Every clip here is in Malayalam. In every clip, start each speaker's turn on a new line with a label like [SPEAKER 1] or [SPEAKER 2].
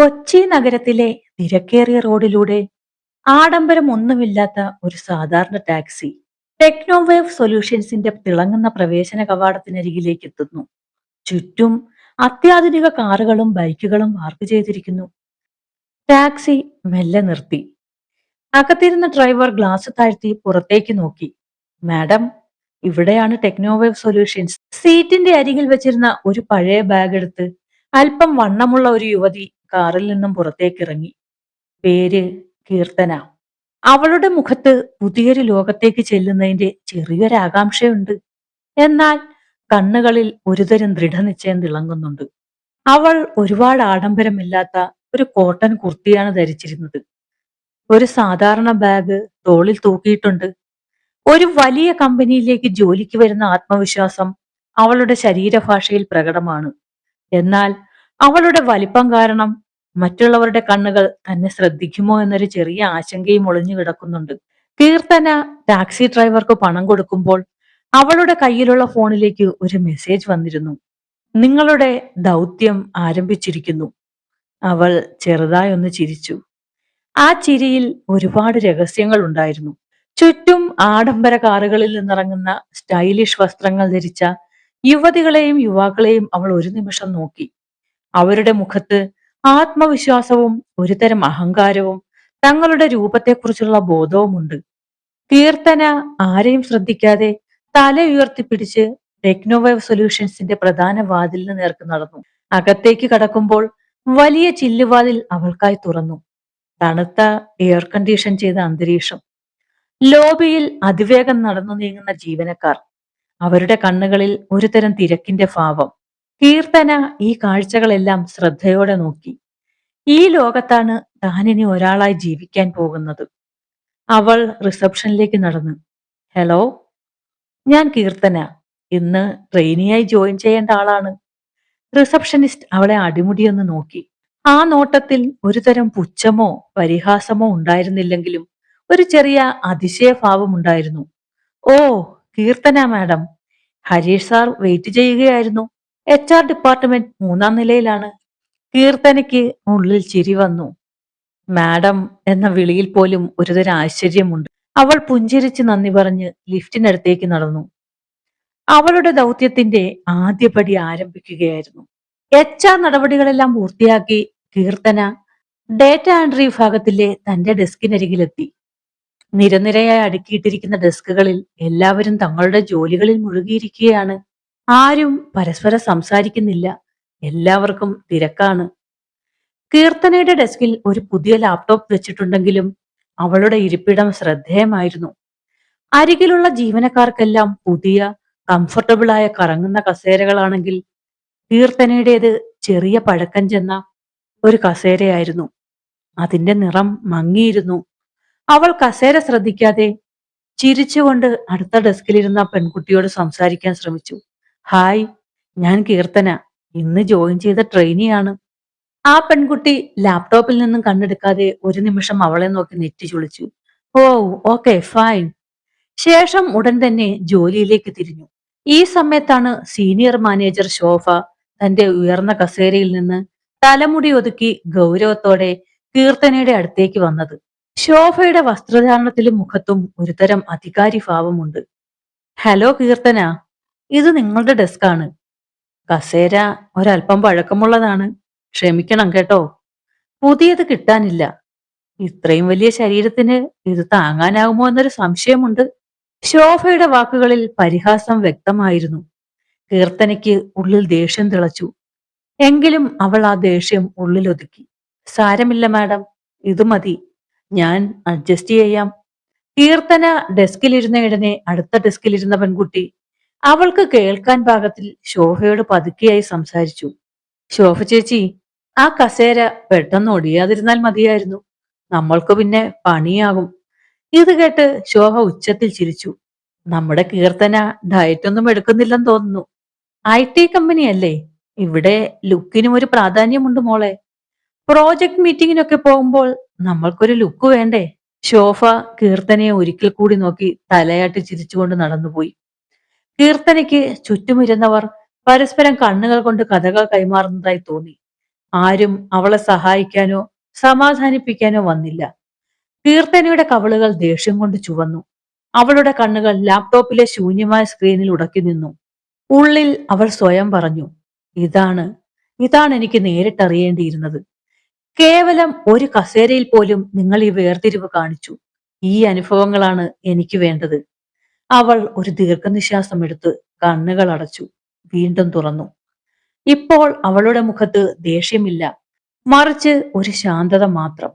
[SPEAKER 1] കൊച്ചി നഗരത്തിലെ തിരക്കേറിയ റോഡിലൂടെ ആഡംബരം ഒന്നുമില്ലാത്ത ഒരു സാധാരണ ടാക്സി ടെക്നോവേവ് സൊല്യൂഷൻസിന്റെ തിളങ്ങുന്ന പ്രവേശന കവാടത്തിനരികിലേക്ക് എത്തുന്നു. ചുറ്റും അത്യാധുനിക കാറുകളും ബൈക്കുകളും പാർക്ക് ചെയ്തിരിക്കുന്നു. ടാക്സി മെല്ലെ നിർത്തി. അകത്തിരുന്ന ഡ്രൈവർ ഗ്ലാസ് താഴ്ത്തി പുറത്തേക്ക് നോക്കി. മാഡം, ഇവിടെയാണ് ടെക്നോവേവ് സൊല്യൂഷൻസ്. സീറ്റിന്റെ അരികിൽ വെച്ചിരുന്ന ഒരു പഴയ ബാഗ് എടുത്ത് അല്പം വണ്ണമുള്ള ഒരു യുവതി കാറിൽ നിന്നും പുറത്തേക്കിറങ്ങി. പേര് കീർത്തന. അവളുടെ മുഖത്ത് പുതിയൊരു ലോകത്തേക്ക് ചെല്ലുന്നതിന്റെ ചെറിയൊരാകാംക്ഷയുണ്ട്. എന്നാൽ കണ്ണുകളിൽ ഒരുതരം ദൃഢനിശ്ചയം തിളങ്ങുന്നുണ്ട്. അവൾ ഒരുപാട് ആഡംബരമില്ലാത്ത ഒരു കോട്ടൺ കുർത്തിയാണ് ധരിച്ചിരുന്നത്. ഒരു സാധാരണ ബാഗ് തോളിൽ തൂക്കിയിട്ടുണ്ട്. ഒരു വലിയ കമ്പനിയിലേക്ക് ജോലിക്ക് വരുന്ന ആത്മവിശ്വാസം അവളുടെ ശരീരഭാഷയിൽ പ്രകടമാണ്. എന്നാൽ അവളുടെ വലിപ്പം കാരണം മറ്റുള്ളവരുടെ കണ്ണുകൾ തന്നെ ശ്രദ്ധിക്കുമോ എന്നൊരു ചെറിയ ആശങ്കയും ഒളിഞ്ഞു കിടക്കുന്നുണ്ട്. കീർത്തന ടാക്സി ഡ്രൈവർക്ക് പണം കൊടുക്കുമ്പോൾ അവളുടെ കയ്യിലുള്ള ഫോണിലേക്ക് ഒരു മെസ്സേജ് വന്നിരുന്നു. നിങ്ങളുടെ ദൗത്യം ആരംഭിച്ചിരിക്കുന്നു. അവൾ ചെറുതായി ഒന്ന് ചിരിച്ചു. ആ ചിരിയിൽ ഒരുപാട് രഹസ്യങ്ങൾ ഉണ്ടായിരുന്നു. ചുറ്റും ആഡംബര കാറുകളിൽ നിന്നിറങ്ങുന്ന സ്റ്റൈലിഷ് വസ്ത്രങ്ങൾ ധരിച്ച യുവതികളെയും യുവാക്കളെയും അവൾ ഒരു നിമിഷം നോക്കി. അവരുടെ മുഖത്ത് ആത്മവിശ്വാസവും ഒരുതരം അഹങ്കാരവും തങ്ങളുടെ രൂപത്തെക്കുറിച്ചുള്ള ബോധവുമുണ്ട്. കീർത്തന ആരെയും ശ്രദ്ധിക്കാതെ തല ഉയർത്തിപ്പിടിച്ച് ടെക്നോവേവ് സൊല്യൂഷൻസിന്റെ പ്രധാന വാതിലിന് നേർക്ക് നടന്നു. അകത്തേക്ക് കടക്കുമ്പോൾ വലിയ ചില്ലുവാതിൽ അവൾക്കായി തുറന്നു. തണുത്ത എയർ കണ്ടീഷൻ ചെയ്ത അന്തരീക്ഷം. ലോബിയിൽ അതിവേഗം നടന്നു നീങ്ങുന്ന ജീവനക്കാർ. അവരുടെ കണ്ണുകളിൽ ഒരുതരം തിരക്കിന്റെ ഭാവം. കീർത്തന ഈ കാഴ്ചകളെല്ലാം ശ്രദ്ധയോടെ നോക്കി. ഈ ലോകത്താണ് താനിനി ഒരാളായി ജീവിക്കാൻ പോകുന്നത്. അവൾ റിസപ്ഷനിലേക്ക് നടന്നു. ഹലോ, ഞാൻ കീർത്തന. ഇന്ന് ട്രെയിനിയായി ജോയിൻ ചെയ്യേണ്ട ആളാണ്. റിസപ്ഷനിസ്റ്റ് അവളെ അടിമുടിയൊന്ന് നോക്കി. ആ നോട്ടത്തിൽ ഒരുതരം പുച്ഛമോ പരിഹാസമോ ഉണ്ടായിരുന്നില്ലെങ്കിലും ഒരു ചെറിയ അതിശയഭാവം ഉണ്ടായിരുന്നു. ഓ, Keerthana madam, Harish sir wait ചെയ്യുകയായിരുന്നു. HR ഡിപ്പാർട്ട്മെന്റ് 3-ാം നിലയിലാണ്. കീർത്തനയ്ക്ക് ഉള്ളിൽ ചിരി വന്നു. മാഡം എന്ന വിളിയിൽ പോലും ഒരുതരം ആശ്ചര്യമുണ്ട്. അവൾ പുഞ്ചിരിച്ച് നന്ദി പറഞ്ഞ് ലിഫ്റ്റിനടുത്തേക്ക് നടന്നു. അവളുടെ ദൗത്യത്തിന്റെ ആദ്യപടി ആരംഭിക്കുകയായിരുന്നു. HR നടപടികളെല്ലാം പൂർത്തിയാക്കി കീർത്തന ഡേറ്റ എൻട്രി വിഭാഗത്തിലെ തന്റെ ഡെസ്കിനരികിലെത്തി. നിരനിരയായി അടുക്കിയിട്ടിരിക്കുന്ന ഡെസ്കുകളിൽ എല്ലാവരും തങ്ങളുടെ ജോലികളിൽ മുഴുകിയിരിക്കുകയാണ്. ആരും പരസ്പരം സംസാരിക്കുന്നില്ല. എല്ലാവർക്കും തിരക്കാണ്. കീർത്തനയുടെ ഡെസ്കിൽ ഒരു പുതിയ ലാപ്ടോപ്പ് വെച്ചിട്ടുണ്ടെങ്കിലും അവളുടെ ഇരിപ്പിടം ശ്രദ്ധേയമായിരുന്നു. അരികിലുള്ള ജീവനക്കാർക്കെല്ലാം പുതിയ കംഫർട്ടബിളായ കറങ്ങുന്ന കസേരകളാണെങ്കിൽ കീർത്തനയുടേത് ചെറിയ പഴക്കം ചെന്ന ഒരു കസേരയായിരുന്നു. അതിന്റെ നിറം മങ്ങിയിരുന്നു. അവൾ കസേര ശ്രദ്ധിക്കാതെ ചിരിച്ചുകൊണ്ട് അടുത്ത ഡെസ്കിലിരുന്ന പെൺകുട്ടിയോട് സംസാരിക്കാൻ ശ്രമിച്ചു. ഹായ്, ഞാൻ കീർത്തന. ഇന്ന് ജോയിൻ ചെയ്ത ട്രെയിനിയാണ്. ആ പെൺകുട്ടി ലാപ്ടോപ്പിൽ നിന്നും കണ്ണെടുക്കാതെ ഒരു നിമിഷം അവളെ നോക്കി നെറ്റി ചുളിച്ചു. ഓ, ഓക്കെ, ഫൈൻ. ശേഷം ഉടൻ തന്നെ ജോലിയിലേക്ക് തിരിഞ്ഞു. ഈ സമയത്താണ് സീനിയർ മാനേജർ ശോഭ തന്റെ ഉയർന്ന കസേരയിൽ നിന്ന് തലമുടി ഒതുക്കി ഗൗരവത്തോടെ കീർത്തനയുടെ അടുത്തേക്ക് വന്നത്. ശോഭയുടെ വസ്ത്രധാരണത്തിലും മുഖത്തും ഒരുതരം അധികാരി ഭാവമുണ്ട്. ഹലോ കീർത്തന, ഇത് നിങ്ങളുടെ ഡെസ്കാണ്. കസേര ഒരല്പം പഴക്കമുള്ളതാണ്. ക്ഷമിക്കണം കേട്ടോ. പുതിയത് കിട്ടാനില്ല. ഇത്രയും വലിയ ശരീരത്തിന് ഇത് താങ്ങാനാകുമോ എന്നൊരു സംശയമുണ്ട്. ശോഭയുടെ വാക്കുകളിൽ പരിഹാസം വ്യക്തമായിരുന്നു. കീർത്തനയ്ക്ക് ഉള്ളിൽ ദേഷ്യം തിളച്ചു. എങ്കിലും അവൾ ആ ദേഷ്യം ഉള്ളിലൊതുക്കി. സാരമില്ല മാഡം, ഇത് മതി. ഞാൻ അഡ്ജസ്റ്റ് ചെയ്യാം. കീർത്തന ഡെസ്കിലിരുന്ന ഇടനെ അടുത്ത ഡെസ്കിലിരുന്ന പെൺകുട്ടി അവൾക്ക് കേൾക്കാൻ പാകത്തിൽ ശോഭയോട് പതുക്കെയായി സംസാരിച്ചു. ശോഭ ചേച്ചി, ആ കസേര പെട്ടെന്ന് ഒടിയാതിരുന്നാൽ മതിയായിരുന്നു. നമ്മൾക്ക് പിന്നെ പണിയാകും. ഇത് കേട്ട് ശോഭ ഉച്ചത്തിൽ ചിരിച്ചു. നമ്മുടെ കീർത്തന ഡയറ്റ് ഒന്നും എടുക്കുന്നില്ലെന്ന് തോന്നുന്നു. IT കമ്പനിയല്ലേ, ഇവിടെ ലുക്കിനും ഒരു പ്രാധാന്യമുണ്ട് മോളെ. പ്രോജക്ട് മീറ്റിങ്ങിനൊക്കെ പോകുമ്പോൾ നമ്മൾക്കൊരു ലുക്ക് വേണ്ടേ? ശോഭ കീർത്തനയെ ഒരിക്കൽ കൂടി നോക്കി തലയാട്ടി ചിരിച്ചുകൊണ്ട് നടന്നുപോയി. കീർത്തനയ്ക്ക് ചുറ്റുമിരുന്നവർ പരസ്പരം കണ്ണുകൾ കൊണ്ട് കഥകൾ കൈമാറുന്നതായി തോന്നി. ആരും അവളെ സഹായിക്കാനോ സമാധാനിപ്പിക്കാനോ വന്നില്ല. കീർത്തനയുടെ കവിളുകൾ ദേഷ്യം കൊണ്ട് ചുവന്നു. അവളുടെ കണ്ണുകൾ ലാപ്ടോപ്പിലെ ശൂന്യമായ സ്ക്രീനിൽ ഉടക്കി നിന്നു. ഉള്ളിൽ അവൾ സ്വയം പറഞ്ഞു, ഇതാണ് ഇതാണ് എനിക്ക് നേരിട്ടറിയേണ്ടിയിരുന്നത്. കേവലം ഒരു കസേരയിൽ പോലും നിങ്ങൾ ഈ വേർതിരിവ് കാണിച്ചു. ഈ അനുഭവങ്ങളാണ് എനിക്ക് വേണ്ടത്. അവൾ ഒരു ദീർഘനിശ്വാസം എടുത്ത് കണ്ണുകൾ അടച്ചു, വീണ്ടും തുറന്നു. ഇപ്പോൾ അവളുടെ മുഖത്ത് ദേഷ്യമില്ല, മറിച്ച് ഒരു ശാന്തത മാത്രം.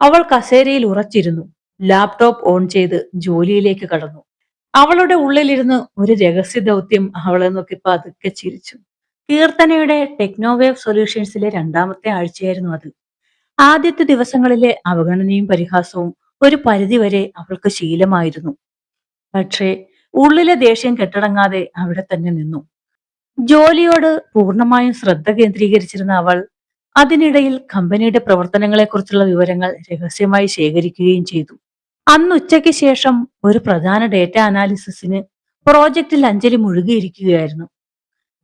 [SPEAKER 1] അവൾ കസേരയിൽ ഉറച്ചിരുന്നു, ലാപ്ടോപ്പ് ഓൺ ചെയ്ത് ജോലിയിലേക്ക് കടന്നു. അവളുടെ ഉള്ളിലിരുന്ന് ഒരു രഹസ്യ ദൗത്യം അവളെ നോക്കി പതുക്കെ ചിരിച്ചു. കീർത്തനയുടെ ടെക്നോവേവ് സൊല്യൂഷൻസിലെ രണ്ടാമത്തെ ആഴ്ചയായിരുന്നു അത്. ആദ്യത്തെ ദിവസങ്ങളിലെ അവഗണനയും പരിഹാസവും ഒരു പരിധിവരെ അവൾക്ക് ശീലമായിരുന്നു. പക്ഷേ ഉള്ളിലെ ദേഷ്യം കെട്ടടങ്ങാതെ അവിടെ തന്നെ നിന്നു. ജോലിയോട് പൂർണ്ണമായും ശ്രദ്ധ കേന്ദ്രീകരിച്ചിരുന്ന അവൾ അതിനിടയിൽ കമ്പനിയുടെ പ്രവർത്തനങ്ങളെക്കുറിച്ചുള്ള വിവരങ്ങൾ രഹസ്യമായി ശേഖരിക്കുകയും ചെയ്തു. അന്ന് ഉച്ചയ്ക്ക് ശേഷം ഒരു പ്രധാന ഡേറ്റ അനാലിസിസിന് പ്രോജക്റ്റിൽ അഞ്ജലി മുഴുകിയിരിക്കുകയായിരുന്നു.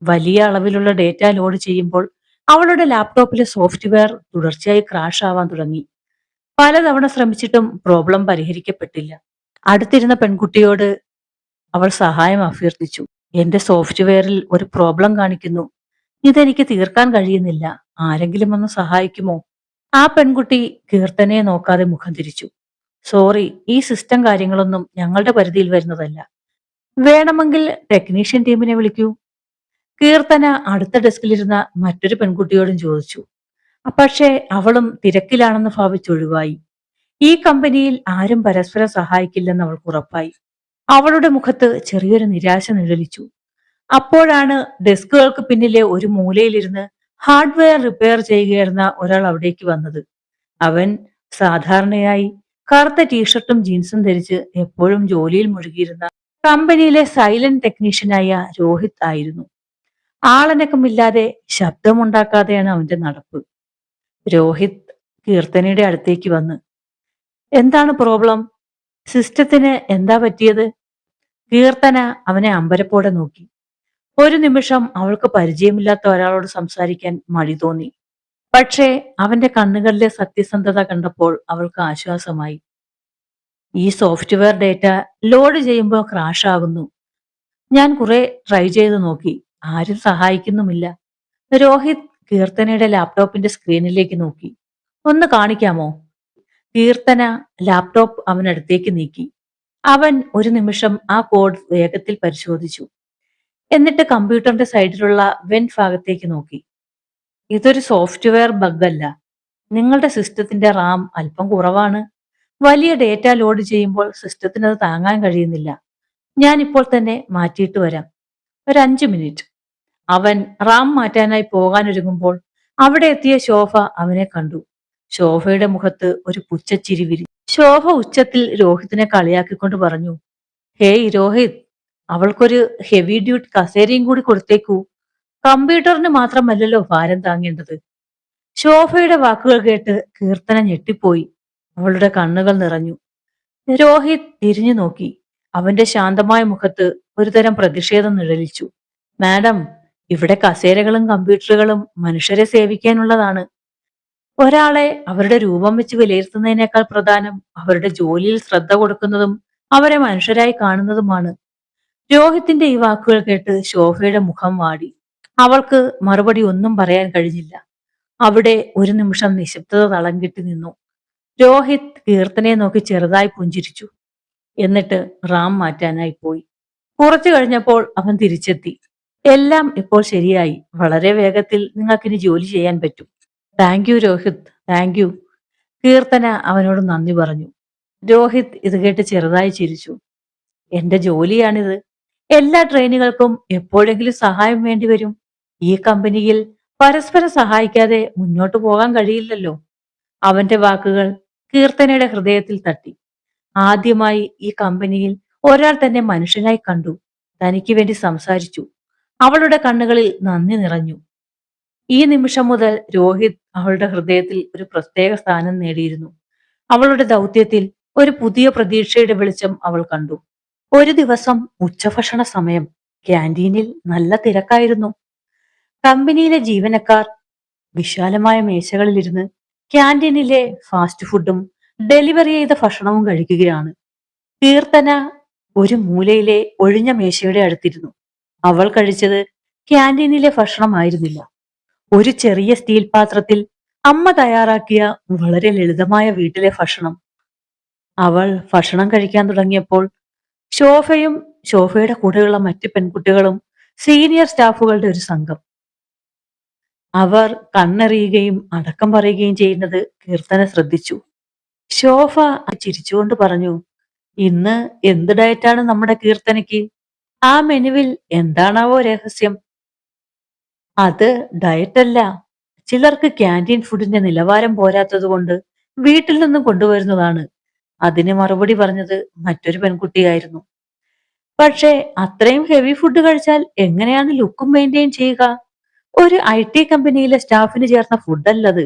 [SPEAKER 1] വലിയ അളവിലുള്ള ഡേറ്റ ലോഡ് ചെയ്യുമ്പോൾ അവളുടെ ലാപ്ടോപ്പിലെ സോഫ്റ്റ്വെയർ തുടർച്ചയായി ക്രാഷ് ആവാൻ തുടങ്ങി. പലതവണ ശ്രമിച്ചിട്ടും പ്രോബ്ലം പരിഹരിക്കപ്പെട്ടില്ല. അടുത്തിരുന്ന പെൺകുട്ടിയോട് അവൾ സഹായം അഭ്യർത്ഥിച്ചു. എന്റെ സോഫ്റ്റ്വെയറിൽ ഒരു പ്രോബ്ലം കാണിക്കുന്നു. ഇതെനിക്ക് തീർക്കാൻ കഴിയുന്നില്ല. ആരെങ്കിലും ഒന്ന് സഹായിക്കുമോ? ആ പെൺകുട്ടി കീർത്തനയെ നോക്കാതെ മുഖം തിരിച്ചു. സോറി, ഈ സിസ്റ്റം കാര്യങ്ങളൊന്നും ഞങ്ങളുടെ പരിധിയിൽ വരുന്നതല്ല. വേണമെങ്കിൽ ടെക്നീഷ്യൻ ടീമിനെ വിളിക്കൂ. കീർത്തന അടുത്ത ഡെസ്കിലിരുന്ന മറ്റൊരു പെൺകുട്ടിയോടും ചോദിച്ചു. പക്ഷേ അവളും തിരക്കിലാണെന്ന് ഭാവിച്ചൊഴിവായി. ഈ കമ്പനിയിൽ ആരും പരസ്പരം സഹായിക്കില്ലെന്ന് അവൾക്ക് ഉറപ്പായി. അവളുടെ മുഖത്ത് ചെറിയൊരു നിരാശ നിഴലിച്ചു. അപ്പോഴാണ് ഡെസ്കുകൾക്ക് പിന്നിലെ ഒരു മൂലയിലിരുന്ന് ഹാർഡ്വെയർ റിപ്പയർ ചെയ്യുകയായിരുന്ന ഒരാൾ അവിടേക്ക് വന്നത്. അവൻ സാധാരണയായി കറുത്ത ടീഷർട്ടും ജീൻസും ധരിച്ച് എപ്പോഴും ജോലിയിൽ മുഴുകിയിരുന്ന കമ്പനിയിലെ സൈലന്റ് ടെക്നീഷ്യനായ രോഹിത് ആയിരുന്നു. ആളനക്കമില്ലാതെ ശബ്ദമുണ്ടാക്കാതെയാണ് അവന്റെ നടപ്പ്. രോഹിത് കീർത്തനയുടെ അടുത്തേക്ക് വന്ന്, എന്താണ് പ്രോബ്ലം? സിസ്റ്റത്തിന് എന്താ പറ്റിയത്? കീർത്തന അവനെ അമ്പരപ്പോടെ നോക്കി. ഒരു നിമിഷം അവൾക്ക് പരിചയമില്ലാത്ത ഒരാളോട് സംസാരിക്കാൻ മടി തോന്നി. പക്ഷേ അവന്റെ കണ്ണുകളിലെ സത്യസന്ധത കണ്ടപ്പോൾ അവൾക്ക് ആശ്വാസമായി. ഈ സോഫ്റ്റ്വെയർ ഡേറ്റ ലോഡ് ചെയ്യുമ്പോൾ ക്രാഷ് ആകുന്നു. ഞാൻ കുറെ ട്രൈ ചെയ്ത് നോക്കി, ആരും സഹായിക്കുന്നുമില്ല. രോഹിത് കീർത്തനയുടെ ലാപ്ടോപ്പിന്റെ സ്ക്രീനിലേക്ക് നോക്കി. ഒന്ന് കാണിക്കാമോ? കീർത്തന ലാപ്ടോപ്പ് അവനടുത്തേക്ക് നീക്കി. അവൻ ഒരു നിമിഷം ആ കോഡ് വേഗത്തിൽ പരിശോധിച്ചു. എന്നിട്ട് കമ്പ്യൂട്ടറിന്റെ സൈഡിലുള്ള വെന്റ് ഭാഗത്തേക്ക് നോക്കി. ഇതൊരു സോഫ്റ്റ്വെയർ ബഗ് അല്ല. നിങ്ങളുടെ സിസ്റ്റത്തിന്റെ റാം അല്പം കുറവാണ്. വലിയ ഡേറ്റ ലോഡ് ചെയ്യുമ്പോൾ സിസ്റ്റത്തിന് അത് താങ്ങാൻ കഴിയുന്നില്ല. ഞാൻ ഇപ്പോൾ തന്നെ മാറ്റിയിട്ട് വരാം. ഒരു 5 മിനിറ്റ്. അവൻ റാം മാറ്റാനായി പോകാനൊരുങ്ങുമ്പോൾ അവിടെ എത്തിയ ശോഭ അവനെ കണ്ടു. ശോഭയുടെ മുഖത്ത് ഒരു പുച്ഛച്ചിരി വിരി. ശോഭ ഉച്ചത്തിൽ രോഹിത്തിനെ കളിയാക്കിക്കൊണ്ട് പറഞ്ഞു, ഹേയ് രോഹിത്, അവൾക്കൊരു ഹെവി ഡ്യൂട്ടി കസേരയും കൂടി കൊടുത്തേക്കൂ. കമ്പ്യൂട്ടറിന് മാത്രമല്ലല്ലോ ഭാരം താങ്ങേണ്ടത്. ശോഭയുടെ വാക്കുകൾ കേട്ട് കീർത്തന ഞെട്ടിപ്പോയി. അവളുടെ കണ്ണുകൾ നിറഞ്ഞു. രോഹിത് തിരിഞ്ഞു നോക്കി. അവന്റെ ശാന്തമായ മുഖത്ത് ഒരുതരം പ്രതിഷേധം നിഴലിച്ചു. മാഡം, ഇവിടെ കസേരകളും കമ്പ്യൂട്ടറുകളും മനുഷ്യരെ സേവിക്കാനുള്ളതാണ്. ഒരാളെ അവരുടെ രൂപം വെച്ച് വിലയിരുത്തുന്നതിനേക്കാൾ പ്രധാനം അവരുടെ ജോലിയിൽ ശ്രദ്ധ കൊടുക്കുന്നതും അവരെ മനുഷ്യരായി കാണുന്നതുമാണ്. രോഹിത്തിന്റെ ഈ വാക്കുകൾ കേട്ട് ശോഭയുടെ മുഖം വാടി. അവൾക്ക് മറുപടി ഒന്നും പറയാൻ കഴിഞ്ഞില്ല. അവിടെ ഒരു നിമിഷം നിശബ്ദത തളം കെട്ടി നിന്നു. രോഹിത് കീർത്തനയെ നോക്കി ചെറുതായി പുഞ്ചിരിച്ചു. എന്നിട്ട് റാം മാറ്റാനായി പോയി. കുറച്ചു കഴിഞ്ഞപ്പോൾ അവൻ തിരിച്ചെത്തി. എല്ലാം ഇപ്പോൾ ശരിയായി. വളരെ വേഗത്തിൽ നിങ്ങൾക്കിനി ജോലി ചെയ്യാൻ പറ്റും. Thank you Rohit, thank you. Keerthana അവനോട് നന്ദി പറഞ്ഞു. രോഹിത് ഇത് കേട്ട് ചെറുതായി ചിരിച്ചു. എന്റെ ജോലിയാണിത്. എല്ലാ ട്രെയിനികൾക്കും എപ്പോഴെങ്കിലും സഹായം വേണ്ടി വരും. ഈ കമ്പനിയിൽ പരസ്പരം സഹായിക്കാതെ മുന്നോട്ട് പോകാൻ കഴിയില്ലല്ലോ. അവന്റെ വാക്കുകൾ കീർത്തനയുടെ ഹൃദയത്തിൽ തട്ടി. ആദ്യമായി ഈ കമ്പനിയിൽ ഒരാൾ തന്നെ മനുഷ്യനായി കണ്ടു. തനിക്ക് വേണ്ടി സംസാരിച്ചു. അവളുടെ കണ്ണുകളിൽ നന്ദി നിറഞ്ഞു. ഈ നിമിഷം മുതൽ രോഹിത് അവളുടെ ഹൃദയത്തിൽ ഒരു പ്രത്യേക സ്ഥാനം നേടിയിരുന്നു. അവളുടെ ദൗത്യത്തിൽ ഒരു പുതിയ പ്രതീക്ഷയുടെ വെളിച്ചം അവൾ കണ്ടു. ഒരു ദിവസം ഉച്ചഭക്ഷണ സമയം. ക്യാൻറ്റീനിൽ നല്ല തിരക്കായിരുന്നു. കമ്പനിയിലെ ജീവനക്കാർ വിശാലമായ മേശകളിലിരുന്ന് ക്യാൻറ്റീനിലെ ഫാസ്റ്റ് ഫുഡും ഡെലിവറി ചെയ്ത ഭക്ഷണവും കഴിക്കുകയാണ്. കീർത്തന ഒരു മൂലയിലെ ഒഴിഞ്ഞ മേശയുടെ അടുത്തിരുന്നു. അവൾ കഴിച്ചത് ക്യാൻറ്റീനിലെ ഭക്ഷണമായിരുന്നില്ല. ഒരു ചെറിയ സ്റ്റീൽ പാത്രത്തിൽ അമ്മ തയ്യാറാക്കിയ വളരെ ലളിതമായ വീട്ടിലെ ഭക്ഷണം. അവൾ ഭക്ഷണം കഴിക്കാൻ തുടങ്ങിയപ്പോൾ ശോഭയും ശോഭയുടെ കൂടെയുള്ള മറ്റ് പെൺകുട്ടികളും സീനിയർ സ്റ്റാഫുകളുടെ ഒരു സംഘം അവർ കണ്ണെറിയുകയും അടക്കം പറയുകയും ചെയ്യുന്നത് കീർത്തന ശ്രദ്ധിച്ചു. ശോഭ ചിരിച്ചുകൊണ്ട് പറഞ്ഞു, ഇന്ന് എന്ത് ഡയറ്റാണ് നമ്മുടെ കീർത്തനയ്ക്ക്? ആ മെനുവിൽ എന്താണാവോ രഹസ്യം? അത് ഡയറ്റല്ല. ചിലർക്ക് ക്യാൻറ്റീൻ ഫുഡിന്റെ നിലവാരം പോരാത്തതുകൊണ്ട് വീട്ടിൽ നിന്നും കൊണ്ടുവരുന്നതാണ്. അതിന് മറുപടി പറഞ്ഞത് മറ്റൊരു പെൺകുട്ടിയായിരുന്നു. പക്ഷേ അത്രയും ഹെവി ഫുഡ് കഴിച്ചാൽ എങ്ങനെയാണ് ലുക്കും മെയിൻറ്റെയിൻ ചെയ്യുക? ഒരു IT കമ്പനിയിലെ സ്റ്റാഫിന് ചേർന്ന ഫുഡല്ലത്.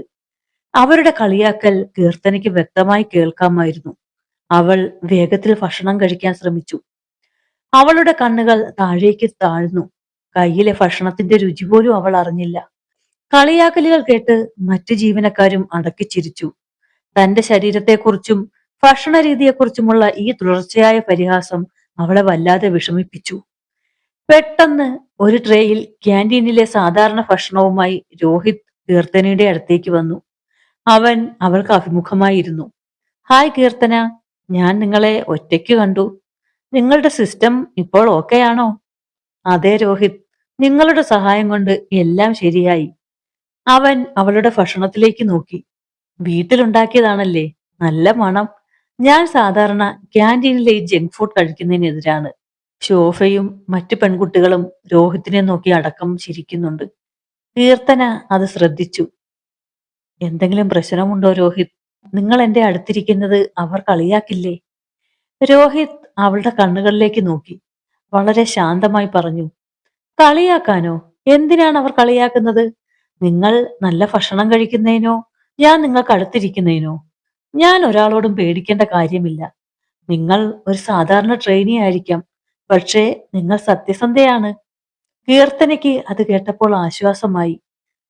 [SPEAKER 1] അവരുടെ കളിയാക്കൽ കീർത്തനയ്ക്ക് വ്യക്തമായി കേൾക്കാമായിരുന്നു. അവൾ വേഗത്തിൽ ഭക്ഷണം കഴിക്കാൻ ശ്രമിച്ചു. അവളുടെ കണ്ണുകൾ താഴേക്ക് താഴ്ന്നു. കയ്യിലെ ഭക്ഷണത്തിന്റെ രുചി പോലും അവൾ അറിഞ്ഞില്ല. കളിയാക്കലുകൾ കേട്ട് മറ്റു ജീവനക്കാരും അടക്കി ചിരിച്ചു. തന്റെ ശരീരത്തെക്കുറിച്ചും ഭക്ഷണ രീതിയെക്കുറിച്ചുമുള്ള ഈ തുടർച്ചയായ പരിഹാസം അവളെ വല്ലാതെ വിഷമിപ്പിച്ചു. പെട്ടെന്ന് ഒരു ട്രേയിൽ ക്യാൻറ്റീനിലെ സാധാരണ ഭക്ഷണവുമായി രോഹിത് കീർത്തനയുടെ അടുത്തേക്ക് വന്നു. അവൻ അവൾക്ക് അഭിമുഖമായി ഇരുന്നു. ഹായ് കീർത്തന, ഞാൻ നിങ്ങളെ ഒറ്റയ്ക്ക് കണ്ടു. നിങ്ങളുടെ സിസ്റ്റം ഇപ്പോൾ ഓക്കെ ആണോ? അതെ രോഹിത്, നിങ്ങളുടെ സഹായം കൊണ്ട് എല്ലാം ശരിയായി. അവൻ അവളുടെ ഭക്ഷണത്തിലേക്ക് നോക്കി. വീട്ടിലുണ്ടാക്കിയതാണല്ലേ, നല്ല മണം. ഞാൻ സാധാരണ ക്യാൻറ്റീനിലെ ഈ ജങ്ക് ഫുഡ് കഴിക്കുന്നതിനെതിരാണ്. ശോഭയും മറ്റു പെൺകുട്ടികളും രോഹിത്തിനെ നോക്കി അടക്കം ചിരിക്കുന്നുണ്ട്. കീർത്തന അത് ശ്രദ്ധിച്ചു. എന്തെങ്കിലും പ്രശ്നമുണ്ടോ രോഹിത്? നിങ്ങൾ എന്റെ അടുത്തിരിക്കുന്നത് അവർ കളിയാക്കില്ലേ? രോഹിത് അവളുടെ കണ്ണുകളിലേക്ക് നോക്കി വളരെ ശാന്തമായി പറഞ്ഞു, കളിയാക്കാനോ? എന്തിനാണ് അവർ കളിയാക്കുന്നത്? നിങ്ങൾ നല്ല ഭക്ഷണം കഴിക്കുന്നതിനോ ഞാൻ നിങ്ങൾക്ക് അടുത്തിരിക്കുന്നതിനോ? ഞാൻ ഒരാളോടും പേടിക്കേണ്ട കാര്യമില്ല. നിങ്ങൾ ഒരു സാധാരണ ട്രെയിനി ആയിരിക്കാം, പക്ഷേ നിങ്ങൾ സത്യസന്ധയാണ്. കീർത്തനയ്ക്ക് അത് കേട്ടപ്പോൾ ആശ്വാസമായി.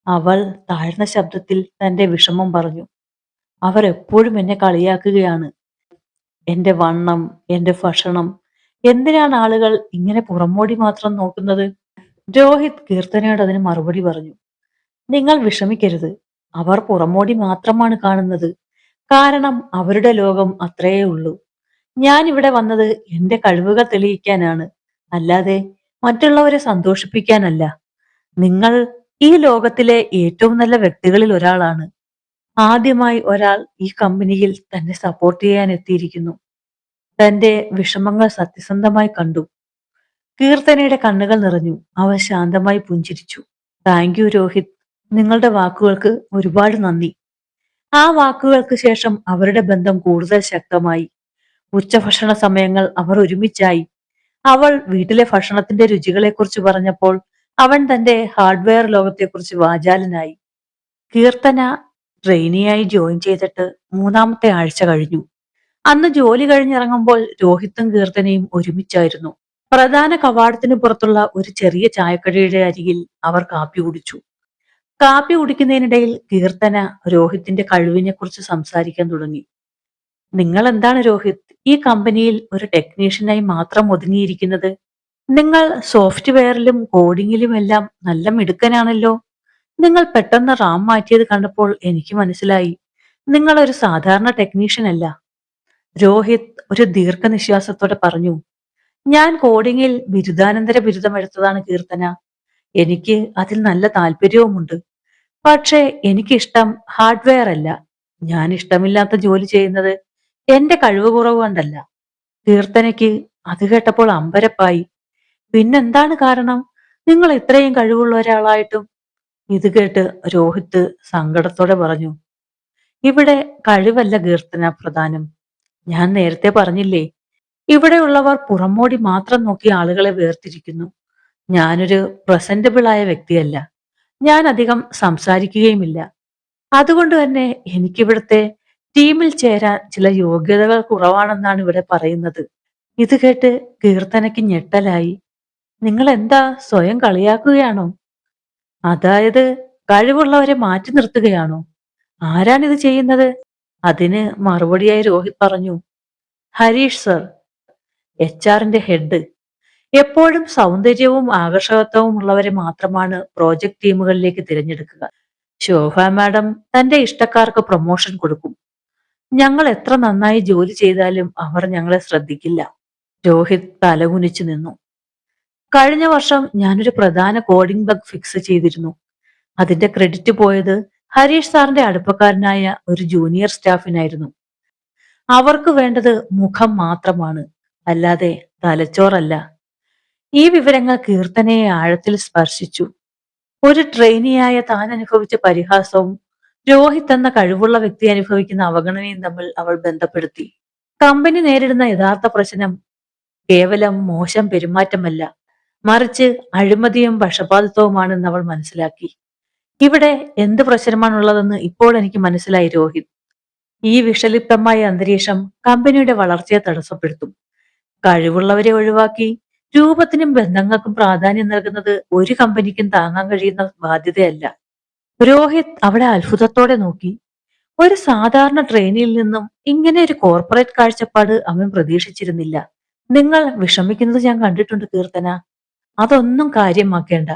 [SPEAKER 1] അവൾ താഴ്ന്ന ശബ്ദത്തിൽ തന്റെ വിഷമം പറഞ്ഞു. അവർ എപ്പോഴും എന്നെ കളിയാക്കുകയാണ്. എന്റെ വണ്ണം, എന്റെ ഭക്ഷണം. എന്തിനാണ് ആളുകൾ ഇങ്ങനെ പുറമോടി മാത്രം നോക്കുന്നത്? രോഹിത് കീർത്തനയോട് അതിന് മറുപടി പറഞ്ഞു. നിങ്ങൾ വിഷമിക്കരുത്. അവർ പുറമോടി മാത്രമാണ് കാണുന്നത്. കാരണം അവരുടെ ലോകം അത്രയേ ഉള്ളൂ. ഞാൻ ഇവിടെ വന്നത് എന്റെ കഴിവുകൾ തെളിയിക്കാനാണ്, അല്ലാതെ മറ്റുള്ളവരെ സന്തോഷിപ്പിക്കാനല്ല. നിങ്ങൾ ഈ ലോകത്തിലെ ഏറ്റവും നല്ല വ്യക്തികളിൽ ഒരാളാണ്. ആദ്യമായി ഒരാൾ ഈ കമ്പനിയിൽ തന്നെ സപ്പോർട്ട് ചെയ്യാൻ എത്തിയിരിക്കുന്നു. തന്റെ വിഷമങ്ങൾ സത്യസന്ധമായി കണ്ടു. കീർത്തനയുടെ കണ്ണുകൾ നിറഞ്ഞു. അവ ശാന്തമായി പുഞ്ചിരിച്ചു. Thank you Rohit. നിങ്ങളുടെ വാക്കുകൾക്ക് ഒരുപാട് നന്ദി. ആ വാക്കുകൾക്ക് ശേഷം അവരുടെ ബന്ധം കൂടുതൽ ശക്തമായി. ഉച്ചഭക്ഷണ സമയങ്ങൾ അവർ ഒരുമിച്ചായി. അവൾ വീട്ടിലെ ഭക്ഷണത്തിന്റെ രുചികളെക്കുറിച്ച് പറഞ്ഞപ്പോൾ അവൻ തന്റെ ഹാർഡ്വെയർ ലോകത്തെക്കുറിച്ച് വാചാലനായി. കീർത്തന ട്രെയിനിയായി ജോയിൻ ചെയ്തിട്ട് 3-ാമത്തെ ആഴ്ച കഴിഞ്ഞു. അന്ന് ജോലി കഴിഞ്ഞിറങ്ങുമ്പോൾ രോഹിത്തും കീർത്തനയും ഒരുമിച്ചായിരുന്നു. പ്രധാന കവാടത്തിന് പുറത്തുള്ള ഒരു ചെറിയ ചായക്കടയുടെ അരികിൽ അവർ കാപ്പി കുടിച്ചു. കാപ്പി കുടിക്കുന്നതിനിടയിൽ കീർത്തന രോഹിത്തിന്റെ കഴിവിനെ കുറിച്ച് സംസാരിക്കാൻ തുടങ്ങി. നിങ്ങൾ എന്താണ് രോഹിത് ഈ കമ്പനിയിൽ ഒരു ടെക്നീഷ്യനായി മാത്രം ഒതുങ്ങിയിരിക്കുന്നത്? നിങ്ങൾ സോഫ്റ്റ്വെയറിലും കോഡിങ്ങിലും എല്ലാം നല്ല മിടുക്കനാണല്ലോ. നിങ്ങൾ പെട്ടെന്ന് റാം മാറ്റിയത് കണ്ടപ്പോൾ എനിക്ക് മനസ്സിലായി നിങ്ങൾ ഒരു സാധാരണ ടെക്നീഷ്യൻ അല്ല. രോഹിത് ഒരു ദീർഘനിശ്വാസത്തോടെ പറഞ്ഞു. ഞാൻ കോഡിങ്ങിൽ ബിരുദാനന്തര ബിരുദം എടുത്തതാണ് കീർത്തന. എനിക്ക് അതിൽ നല്ല താല്പര്യവുമുണ്ട്. പക്ഷേ എനിക്കിഷ്ടം ഹാർഡ്വെയർ അല്ല. ഞാൻ ഇഷ്ടമില്ലാത്ത ജോലി ചെയ്യുന്നത് എന്റെ കഴിവ് കുറവ് കൊണ്ടല്ല. കീർത്തനയ്ക്ക് അത് കേട്ടപ്പോൾ അമ്പരപ്പായി. പിന്നെന്താണ് കാരണം? നിങ്ങൾ ഇത്രയും കഴിവുള്ള ഒരാളായിട്ടും? ഇത് കേട്ട് രോഹിത്ത് സങ്കടത്തോടെ പറഞ്ഞു. ഇവിടെ കഴിവല്ല കീർത്തന പ്രധാനം. ഞാൻ നേരത്തെ പറഞ്ഞില്ലേ, ഇവിടെയുള്ളവർ പുറമോടി മാത്രം നോക്കി ആളുകളെ വേർതിരിക്കുന്നു. ഞാനൊരു പ്രസന്റബിൾ ആയ വ്യക്തിയല്ല. ഞാൻ അധികം സംസാരിക്കുകയുമില്ല. അതുകൊണ്ട് തന്നെ എനിക്കിവിടുത്തെ ടീമിൽ ചേരാൻ ചില യോഗ്യതകൾ കുറവാണെന്നാണ് ഇവിടെ പറയുന്നത്. ഇത് കേട്ട് കീർത്തനയ്ക്ക് ഞെട്ടലായി. നിങ്ങൾ എന്താ സ്വയം കളിയാക്കുകയാണോ? അതായത് കഴിവുള്ളവരെ മാറ്റി നിർത്തുകയാണോ? ആരാണിത് ചെയ്യുന്നത്? അതിന് മറുപടിയായി രോഹിത് പറഞ്ഞു, ഹരീഷ് സർ, HR-ന്റെ ഹെഡ്. എപ്പോഴും സൗന്ദര്യവും ആകർഷകത്വവും ഉള്ളവരെ മാത്രമാണ് പ്രോജക്ട് ടീമുകളിലേക്ക് തിരഞ്ഞെടുക്കുക. ശോഭ മാഡം തന്റെ ഇഷ്ടക്കാർക്ക് പ്രൊമോഷൻ കൊടുക്കും. ഞങ്ങൾ എത്ര നന്നായി ജോലി ചെയ്താലും അവർ ഞങ്ങളെ ശ്രദ്ധിക്കില്ല. രോഹിത് തലകുനിച്ചു നിന്നു. കഴിഞ്ഞ വർഷം ഞാനൊരു പ്രധാന കോഡിംഗ് ബഗ് ഫിക്സ് ചെയ്തിരുന്നു. അതിന്റെ ക്രെഡിറ്റ് പോയത് ഹരീഷ് സാറിന്റെ അടുപ്പക്കാരനായ ഒരു ജൂനിയർ സ്റ്റാഫിനായിരുന്നു. അവർക്ക് വേണ്ടത് മുഖം മാത്രമാണ്, അല്ലാതെ തലച്ചോറല്ല. ഈ വിവരങ്ങൾ കീർത്തനയെ ആഴത്തിൽ സ്പർശിച്ചു. ഒരു ട്രെയിനിയായ താൻ അനുഭവിച്ച പരിഹാസവും രോഹിത് എന്ന കഴിവുള്ള വ്യക്തി അനുഭവിക്കുന്ന അവഗണനയും തമ്മിൽ അവൾ ബന്ധപ്പെടുത്തി. കമ്പനി നേരിടുന്ന യഥാർത്ഥ പ്രശ്നം കേവലം മോശം പെരുമാറ്റമല്ല, മറിച്ച് അഴിമതിയും പക്ഷപാതിത്വവുമാണെന്ന് അവൾ മനസ്സിലാക്കി. ഇവിടെ എന്ത് പ്രശ്നമാണുള്ളതെന്ന് ഇപ്പോൾ എനിക്ക് മനസ്സിലായി രോഹിത്. ഈ വിഷലിപ്തമായ അന്തരീക്ഷം കമ്പനിയുടെ വളർച്ചയെ തടസ്സപ്പെടുത്തും. കഴിവുള്ളവരെ ഒഴിവാക്കി രൂപത്തിനും ബന്ധങ്ങൾക്കും പ്രാധാന്യം നൽകുന്നത് ഒരു കമ്പനിക്കും താങ്ങാൻ കഴിയുന്ന ബാധ്യതയല്ല. രോഹിത് അവിടെ അത്ഭുതത്തോടെ നോക്കി. ഒരു സാധാരണ ട്രെയിനിൽ നിന്നും ഇങ്ങനെ ഒരു കോർപ്പറേറ്റ് കാഴ്ചപ്പാട് അവൻ പ്രതീക്ഷിച്ചിരുന്നില്ല. നിങ്ങൾ വിഷമിക്കുന്നത് ഞാൻ കണ്ടിട്ടുണ്ട് കീർത്തന. അതൊന്നും കാര്യമാക്കേണ്ട.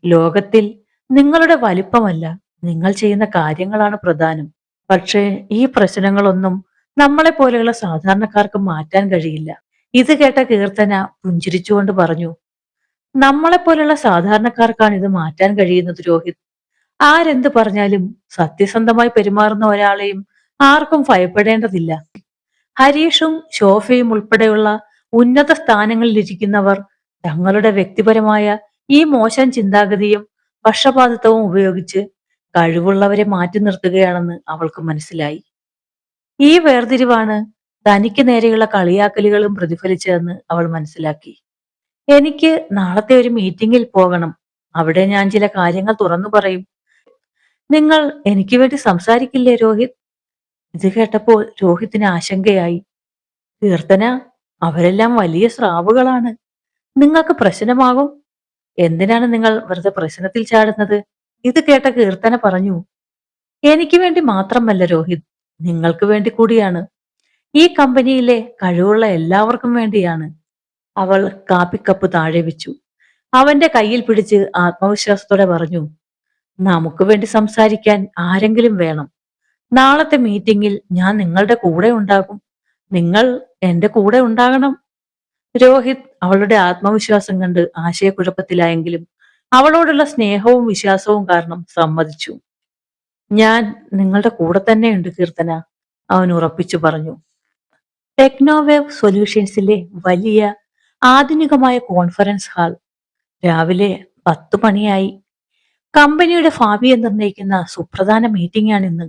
[SPEAKER 1] ലോകത്തിൽ നിങ്ങളുടെ വലിപ്പമല്ല, നിങ്ങൾ ചെയ്യുന്ന കാര്യങ്ങളാണ് പ്രധാനം. പക്ഷേ ഈ പ്രശ്നങ്ങളൊന്നും നമ്മളെ പോലെയുള്ള സാധാരണക്കാർക്ക് മാറ്റാൻ കഴിയില്ല. ഇത് കേട്ട കീർത്തന പുഞ്ചിരിച്ചുകൊണ്ട് പറഞ്ഞു, നമ്മളെ പോലെയുള്ള സാധാരണക്കാർക്കാണ് ഇത് മാറ്റാൻ കഴിയുന്നത് രോഹിത്. ആരെന്ത് പറഞ്ഞാലും സത്യസന്ധമായി പെരുമാറുന്ന ഒരാളെയും ആർക്കും ഭയപ്പെടേണ്ടതില്ല. ഹരീഷും ശോഭയും ഉൾപ്പെടെയുള്ള ഉന്നത സ്ഥാനങ്ങളിൽ ഇരിക്കുന്നവർ തങ്ങളുടെ വ്യക്തിപരമായ ഈ മോശം ചിന്താഗതിയും പക്ഷപാതിത്വവും ഉപയോഗിച്ച് കഴിവുള്ളവരെ മാറ്റി നിർത്തുകയാണെന്ന് അവൾക്ക് മനസ്സിലായി. ഈ വേർതിരിവാണ് തനിക്ക് നേരെയുള്ള കളിയാക്കലുകളും പ്രതിഫലിച്ചതെന്ന് അവൾ മനസ്സിലാക്കി. എനിക്ക് നാളത്തെ ഒരു മീറ്റിംഗിൽ പോകണം. അവിടെ ഞാൻ ചില കാര്യങ്ങൾ തുറന്നു പറയും. നിങ്ങൾ എനിക്ക് വേണ്ടി സംസാരിക്കില്ലേ രോഹിത്? ഇത് കേട്ടപ്പോൾ രോഹിത്തിന് ആശങ്കയായി. കീർത്തന, അവരെല്ലാം വലിയ സ്രാവുകളാണ്. നിങ്ങൾക്ക് പ്രശ്നമാകും. എന്തിനാണ് നിങ്ങൾ വെറുതെ പ്രശ്നത്തിൽ ചാടുന്നത്? ഇത് കേട്ട കീർത്തന പറഞ്ഞു, എനിക്ക് വേണ്ടി മാത്രമല്ല രോഹിത്, നിങ്ങൾക്ക് വേണ്ടി കൂടിയാണ്. ഈ കമ്പനിയിലെ കഴിവുള്ള എല്ലാവർക്കും വേണ്ടിയാണ്. അവൾ കാപ്പിക്കപ്പ് താഴെ വെച്ചു. അവന്റെ കയ്യിൽ പിടിച്ച് ആത്മവിശ്വാസത്തോടെ പറഞ്ഞു, നമുക്ക് വേണ്ടി സംസാരിക്കാൻ ആരെങ്കിലും വേണം. നാളത്തെ മീറ്റിംഗിൽ ഞാൻ നിങ്ങളുടെ കൂടെ ഉണ്ടാകും. നിങ്ങൾ എന്റെ കൂടെ ഉണ്ടാകണം. രോഹിത് അവളുടെ ആത്മവിശ്വാസം കണ്ട് ആശയക്കുഴപ്പത്തിലായെങ്കിലും അവളോടുള്ള സ്നേഹവും വിശ്വാസവും കാരണം സമ്മതിച്ചു. ഞാൻ നിങ്ങളുടെ കൂടെ തന്നെയുണ്ട് കീർത്തന, അവൻ ഉറപ്പിച്ചു പറഞ്ഞു. ടെക്നോവേവ് സൊല്യൂഷൻസിലെ വലിയ ആധുനികമായ കോൺഫറൻസ് ഹാൾ. രാവിലെ 10 മണിയായി. കമ്പനിയുടെ ഭാവിയെ നിർണ്ണയിക്കുന്ന സുപ്രധാന മീറ്റിംഗ് ആണിന്ന്.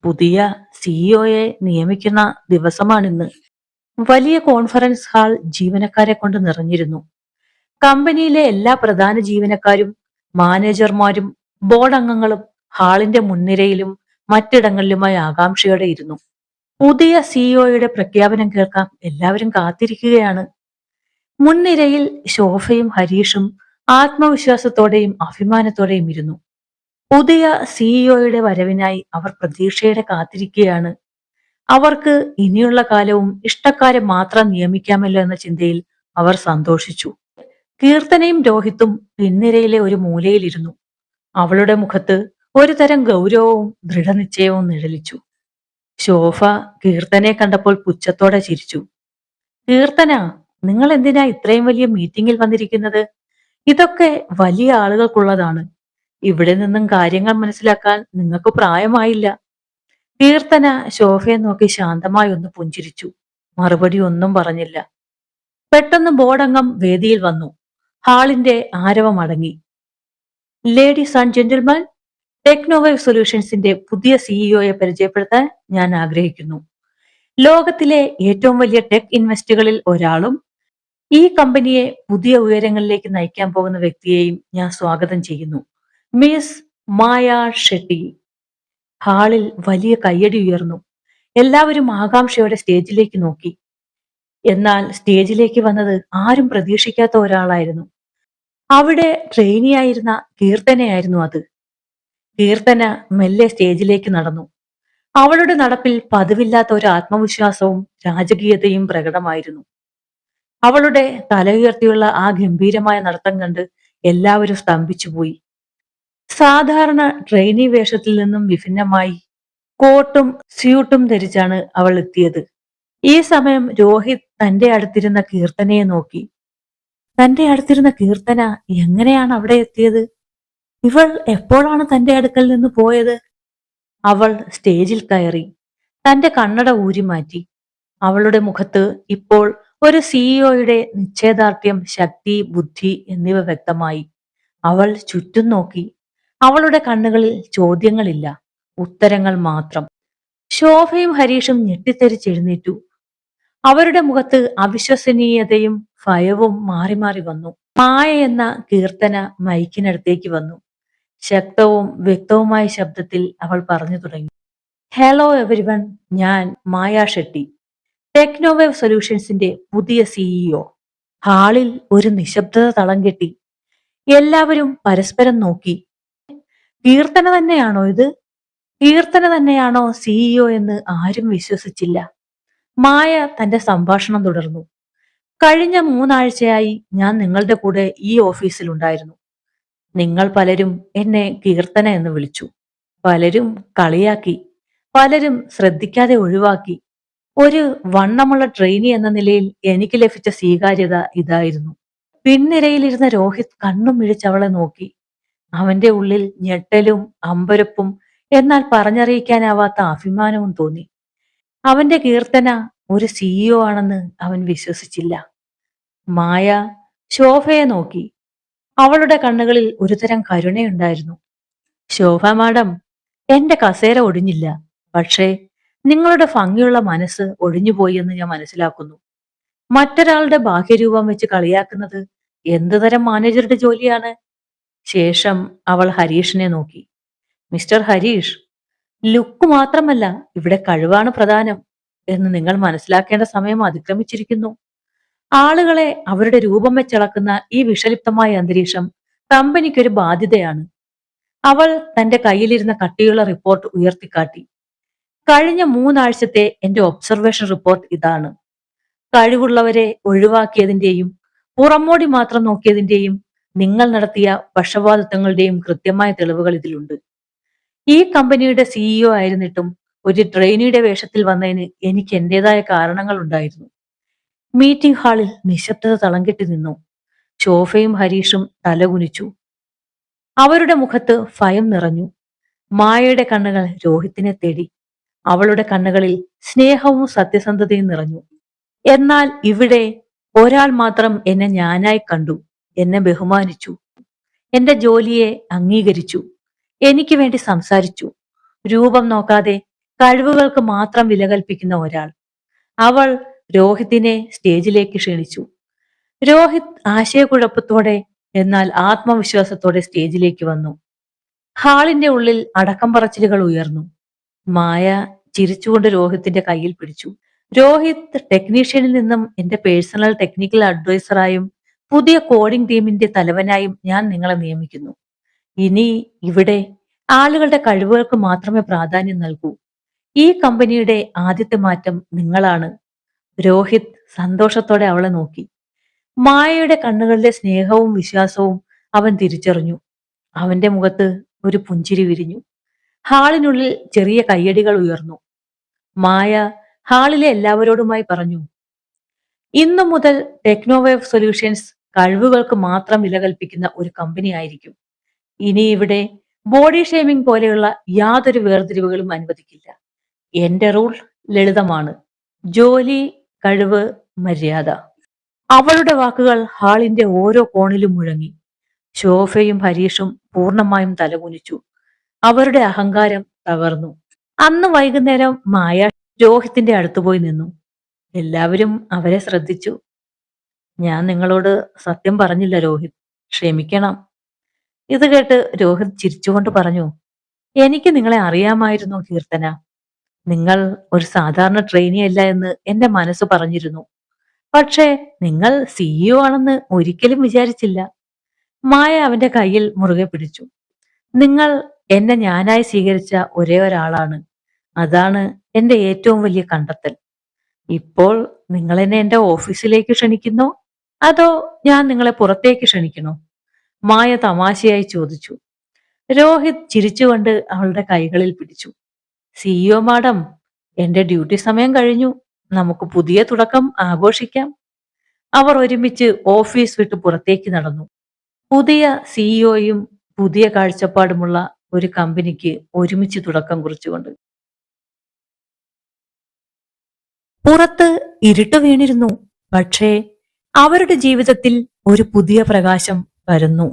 [SPEAKER 1] പുതിയ സിഇഒയെ നിയമിക്കുന്ന ദിവസമാണിന്ന്. വലിയ കോൺഫറൻസ് ഹാൾ ജീവനക്കാരെ കൊണ്ട് നിറഞ്ഞിരുന്നു. കമ്പനിയിലെ എല്ലാ പ്രധാന ജീവനക്കാരും മാനേജർമാരും ബോർഡ് അംഗങ്ങളും ഹാളിന്റെ മുൻനിരയിലും മറ്റിടങ്ങളിലുമായി ആകാംക്ഷയോടെ ഇരുന്നു. പുതിയ സിഇഒയുടെ പ്രഖ്യാപനം കേൾക്കാൻ എല്ലാവരും കാത്തിരിക്കുകയാണ്. മുൻനിരയിൽ ശോഭയും ഹരീഷും ആത്മവിശ്വാസത്തോടെയും അഭിമാനത്തോടെയും ഇരുന്നു. പുതിയ സിഇഒയുടെ വരവിനായി അവർ പ്രതീക്ഷയോടെ കാത്തിരിക്കുകയാണ്. അവർക്ക് ഇനിയുള്ള കാലവും ഇഷ്ടക്കാരെ മാത്രം നിയമിക്കാമല്ലോ എന്ന ചിന്തയിൽ അവർ സന്തോഷിച്ചു. കീർത്തനയും രോഹിത്തും പിൻനിരയിലെ ഒരു മൂലയിലിരുന്നു. അവളുടെ മുഖത്ത് ഒരു തരം ഗൗരവവും ദൃഢനിശ്ചയവും നിഴലിച്ചു. ശോഭ കീർത്തനെ കണ്ടപ്പോൾ പുച്ഛത്തോടെ ചിരിച്ചു. കീർത്തന, നിങ്ങൾ എന്തിനാ ഇത്രയും വലിയ മീറ്റിംഗിൽ വന്നിരിക്കുന്നത്? ഇതൊക്കെ വലിയ ആളുകൾക്കുള്ളതാണ്. ഇവിടെ നിന്നും കാര്യങ്ങൾ മനസ്സിലാക്കാൻ നിങ്ങൾക്ക് പ്രായമായില്ല. കീർത്തന ശോഭയെ നോക്കി ശാന്തമായി ഒന്ന് പുഞ്ചിരിച്ചു. മറുപടി ഒന്നും പറഞ്ഞില്ല. പെട്ടെന്ന് ബോർഡംഗം വേദിയിൽ വന്നു. ഹാളിന്റെ ആരവം അടങ്ങി. ലേഡീസ് ആൻഡ് ജെന്റിൽമാൻ, ടെക്നോവേവ് സൊല്യൂഷൻസിന്റെ പുതിയ സിഇഒയെ പരിചയപ്പെടുത്താൻ ഞാൻ ആഗ്രഹിക്കുന്നു. ലോകത്തിലെ ഏറ്റവും വലിയ ടെക് ഇൻവെസ്റ്റുകളിൽ ഒരാളും ഈ കമ്പനിയെ പുതിയ ഉയരങ്ങളിലേക്ക് നയിക്കാൻ പോകുന്ന വ്യക്തിയെയും ഞാൻ സ്വാഗതം ചെയ്യുന്നു, മിസ് മായ ഷെട്ടി. ഹാളിൽ വലിയ കയ്യടി ഉയർന്നു. എല്ലാവരും ആകാംക്ഷയോടെ സ്റ്റേജിലേക്ക് നോക്കി. എന്നാൽ സ്റ്റേജിലേക്ക് വന്നത് ആരും പ്രതീക്ഷിക്കാത്ത ഒരാളായിരുന്നു. അവിടെ ട്രെയിനിയായിരുന്ന കീർത്തനയായിരുന്നു അത്. കീർത്തന മെല്ലെ സ്റ്റേജിലേക്ക് നടന്നു. അവളുടെ നടപ്പിൽ പതിവില്ലാത്ത ഒരു ആത്മവിശ്വാസവും രാജകീയതയും പ്രകടമായിരുന്നു. അവളുടെ തല ഉയർത്തിയുള്ള ആ ഗംഭീരമായ നടത്തം കണ്ട് എല്ലാവരും സ്തംഭിച്ചുപോയി. സാധാരണ ട്രെയിനി വേഷത്തിൽ നിന്നും വിഭിന്നമായി കോട്ടും സ്യൂട്ടും ധരിച്ചാണ് അവൾ എത്തിയത്. ഈ സമയം രോഹിത് തന്റെ അടുത്തിരുന്ന കീർത്തനയെ നോക്കി. തന്റെ അടുത്തിരുന്ന കീർത്തന എങ്ങനെയാണ് അവിടെ എത്തിയത്? ഇവൾ എപ്പോഴാണ് തന്റെ അടുക്കൽ നിന്ന് പോയത്? അവൾ സ്റ്റേജിൽ കയറി തന്റെ കണ്ണട ഊരി മാറ്റി. അവളുടെ മുഖത്ത് ഇപ്പോൾ ഒരു സിഇഒയുടെ നിശ്ചയദാർഢ്യം, ശക്തി, ബുദ്ധി എന്നിവ വ്യക്തമായി. അവൾ ചുറ്റും നോക്കി. അവളുടെ കണ്ണുകളിൽ ചോദ്യങ്ങളില്ല, ഉത്തരങ്ങൾ മാത്രം. ശോഭയും ഹരീഷും ഞെട്ടിത്തെറിച്ചെഴുന്നേറ്റു. അവരുടെ മുഖത്ത് അവിശ്വസനീയതയും ഭയവും മാറി മാറി വന്നു. മായ എന്ന കീർത്തന മൈക്കിനടുത്തേക്ക് വന്നു. ശക്തവും വ്യക്തവുമായ ശബ്ദത്തിൽ അവൾ പറഞ്ഞു തുടങ്ങി. ഹലോ എവരിവൺ, ഞാൻ മായ ഷെട്ടി, ടെക്നോവേവ് സൊല്യൂഷൻസിന്റെ പുതിയ സിഇഒ. ഹാളിൽ ഒരു നിശബ്ദത തളം കെട്ടി. എല്ലാവരും പരസ്പരം നോക്കി. കീർത്തന തന്നെയാണോ ഇത്? കീർത്തന തന്നെയാണോ സിഇഒ എന്ന് ആരും വിശ്വസിച്ചില്ല. മായ തന്റെ സംഭാഷണം തുടർന്നു. കഴിഞ്ഞ 3 ആഴ്ചയായി ഞാൻ നിങ്ങളുടെ കൂടെ ഈ ഓഫീസിൽ ഉണ്ടായിരുന്നു. നിങ്ങൾ പലരും എന്നെ കീർത്തന എന്ന് വിളിച്ചു. പലരും കളിയാക്കി, പലരും ശ്രദ്ധിക്കാതെ ഒഴിവാക്കി. ഒരു വണ്ണമുള്ള ട്രെയിനി എന്ന നിലയിൽ എനിക്ക് ലഭിച്ച സ്വീകാര്യത ഇതായിരുന്നു. പിൻനിരയിലിരുന്ന രോഹിത് കണ്ണും മിഴിച്ചവളെ നോക്കി. അവന്റെ ഉള്ളിൽ ഞെട്ടലും അമ്പരപ്പും, എന്നാൽ പറഞ്ഞറിയിക്കാനാവാത്ത അഭിമാനവും തോന്നി. അവന്റെ കീർത്തന ഒരു സിഇഒ ആണെന്ന് അവൻ വിശ്വസിച്ചില്ല. മായ ശോഭയെ നോക്കി. അവളുടെ കണ്ണുകളിൽ ഒരുതരം കരുണയുണ്ടായിരുന്നു. ശോഭ മാഡം, എന്റെ കസേര ഒടിഞ്ഞില്ല. പക്ഷേ നിങ്ങളുടെ ഭംഗിയുള്ള മനസ്സ് ഒഴിഞ്ഞുപോയി എന്ന് ഞാൻ മനസ്സിലാക്കുന്നു. മറ്റൊരാളുടെ ബാഹ്യരൂപം വെച്ച് കളിയാക്കുന്നത് എന്തുതരം മാനേജറുടെ ജോലിയാണ്? ശേഷം അവൾ ഹരീഷിനെ നോക്കി. മിസ്റ്റർ ഹരീഷ്, ലുക്ക് മാത്രമല്ല ഇവിടെ കഴിവാണ് പ്രധാനം എന്ന് നിങ്ങൾ മനസ്സിലാക്കേണ്ട സമയം അതിക്രമിച്ചിരിക്കുന്നു. ആളുകളെ അവരുടെ രൂപം വെച്ചളക്കുന്ന ഈ വിഷലിപ്തമായ അന്തരീക്ഷം കമ്പനിക്കൊരു ബാധ്യതയാണ്. അവൾ തന്റെ കയ്യിലിരുന്ന കട്ടിയുള്ള റിപ്പോർട്ട് ഉയർത്തിക്കാട്ടി. കഴിഞ്ഞ 3 ആഴ്ചത്തെ എന്റെ ഒബ്സർവേഷൻ റിപ്പോർട്ട് ഇതാണ്. കഴിവുള്ളവരെ ഒഴിവാക്കിയതിന്റെയും പുറമോടി മാത്രം നോക്കിയതിന്റെയും നിങ്ങൾ നടത്തിയ പക്ഷപാതിത്വങ്ങളുടെയും കൃത്യമായ തെളിവുകൾ ഇതിലുണ്ട്. ഈ കമ്പനിയുടെ സിഇഒ ആയിരുന്നിട്ടും ഒരു ട്രെയിനിയുടെ വേഷത്തിൽ വന്നതിന് എനിക്ക് എന്റേതായ കാരണങ്ങൾ ഉണ്ടായിരുന്നു. മീറ്റിംഗ് ഹാളിൽ നിശബ്ദത തളം കെട്ടി നിന്നു. ശോഭയും ഹരീഷും തലകുനിച്ചു. അവരുടെ മുഖത്ത് ഭയം നിറഞ്ഞു. മായയുടെ കണ്ണുകൾ രോഹിത്തിനെ തേടി. അവളുടെ കണ്ണുകളിൽ സ്നേഹവും സത്യസന്ധതയും നിറഞ്ഞു. എന്നാൽ ഇവിടെ ഒരാൾ മാത്രം എന്നെ ഞാനായി കണ്ടു, എന്നെ ബഹുമാനിച്ചു, എന്റെ ജോലിയെ അംഗീകരിച്ചു, എനിക്ക് വേണ്ടി സംസാരിച്ചു. രൂപം നോക്കാതെ കഴിവുകൾക്ക് മാത്രം വില കൽപ്പിക്കുന്ന ഒരാൾ. അവൾ രോഹിത്തിനെ സ്റ്റേജിലേക്ക് ക്ഷണിച്ചു. രോഹിത് ആശയക്കുഴപ്പത്തോടെ എന്നാൽ ആത്മവിശ്വാസത്തോടെ സ്റ്റേജിലേക്ക് വന്നു. ഹാളിന്റെ ഉള്ളിൽ അടക്കം പറച്ചിലുകൾ ഉയർന്നു. മായ ചിരിച്ചുകൊണ്ട് രോഹിത്തിന്റെ കയ്യിൽ പിടിച്ചു. രോഹിത്, ടെക്നീഷ്യനിൽ നിന്നും എന്റെ പേഴ്സണൽ ടെക്നിക്കൽ അഡ്വൈസറായും പുതിയ കോഡിംഗ് ടീമിന്റെ തലവനായും ഞാൻ നിങ്ങളെ നിയമിക്കുന്നു. ഇനി ഇവിടെ ആളുകളുടെ കഴിവുകൾക്ക് മാത്രമേ പ്രാധാന്യം നൽകൂ. ഈ കമ്പനിയുടെ ആദ്യത്തെ മാറ്റം നിങ്ങളാണ്. രോഹിത് സന്തോഷത്തോടെ അവളെ നോക്കി. മായയുടെ കണ്ണുകളിലെ സ്നേഹവും വിശ്വാസവും അവൻ തിരിച്ചറിഞ്ഞു. അവന്റെ മുഖത്ത് ഒരു പുഞ്ചിരി വിരിഞ്ഞു. ഹാളിനുള്ളിൽ ചെറിയ കയ്യടികൾ ഉയർന്നു. മായ ഹാളിലെ എല്ലാവരോടുമായി പറഞ്ഞു, ഇന്നു മുതൽ ടെക്നോവേവ് സൊല്യൂഷൻസ് കഴിവുകൾക്ക് മാത്രം വില കൽപ്പിക്കുന്ന ഒരു കമ്പനി ആയിരിക്കും. ഇനി ഇവിടെ ബോഡി ഷേമിംഗ് പോലെയുള്ള യാതൊരു വേർതിരിവുകളും അനുവദിക്കില്ല. എന്റെ റൂൾ ലളിതമാണ്: ജോലി, കഴിവ്, മര്യാദ. അവളുടെ വാക്കുകൾ ഹാളിന്റെ ഓരോ കോണിലും മുഴങ്ങി. ശോഭയും ഹരീഷും പൂർണ്ണമായും തലകുനിച്ചു. അവരുടെ അഹങ്കാരം തകർന്നു. അന്ന് വൈകുന്നേരം മായ രോഹിത്തിന്റെ അടുത്തുപോയി നിന്നു. എല്ലാവരും അവരെ ശ്രദ്ധിച്ചു. ഞാൻ നിങ്ങളോട് സത്യം പറഞ്ഞില്ല രോഹിത്, ക്ഷമിക്കണം. ഇത് കേട്ട് രോഹിത് ചിരിച്ചുകൊണ്ട് പറഞ്ഞു, എനിക്ക് നിങ്ങളെ അറിയാമായിരുന്നു കീർത്തന. നിങ്ങൾ ഒരു സാധാരണ ട്രെയിനി അല്ല എന്ന് എന്റെ മനസ്സ് പറഞ്ഞിരുന്നു. പക്ഷേ നിങ്ങൾ സിഇഒ ആണെന്ന് ഒരിക്കലും വിചാരിച്ചില്ല. മായ അവന്റെ കയ്യിൽ മുറുകെ പിടിച്ചു. നിങ്ങൾ എന്നെ ഞാനായി സ്വീകരിച്ച ഒരേ ഒരാളാണ്. അതാണ് എന്റെ ഏറ്റവും വലിയ കണ്ടെത്തൽ. ഇപ്പോൾ നിങ്ങൾ എന്നെ എന്റെ ഓഫീസിലേക്ക് ക്ഷണിക്കുന്നോ അതോ ഞാൻ നിങ്ങളെ പുറത്തേക്ക് ക്ഷണിക്കണോ? മായ തമാശയായി ചോദിച്ചു. രോഹിത് ചിരിച്ചുകൊണ്ട് അവളുടെ കൈകളിൽ പിടിച്ചു. സിഇഒ മാഡം, എന്റെ ഡ്യൂട്ടി സമയം കഴിഞ്ഞു. നമുക്ക് പുതിയ തുടക്കം ആഘോഷിക്കാം. അവർ ഒരുമിച്ച് ഓഫീസ് വിട്ട് പുറത്തേക്ക് നടന്നു. പുതിയ സിഇഒയും പുതിയ കാഴ്ചപ്പാടുമുള്ള ഒരു കമ്പനിക്ക് ഒരുമിച്ച് തുടക്കം കുറിച്ചുകൊണ്ട്. പുറത്ത് ഇരുട്ട് വീണിരുന്നു. പക്ഷേ അവരുടെ ജീവിതത്തിൽ ഒരു പുതിയ പ്രകാശം പരന്നു.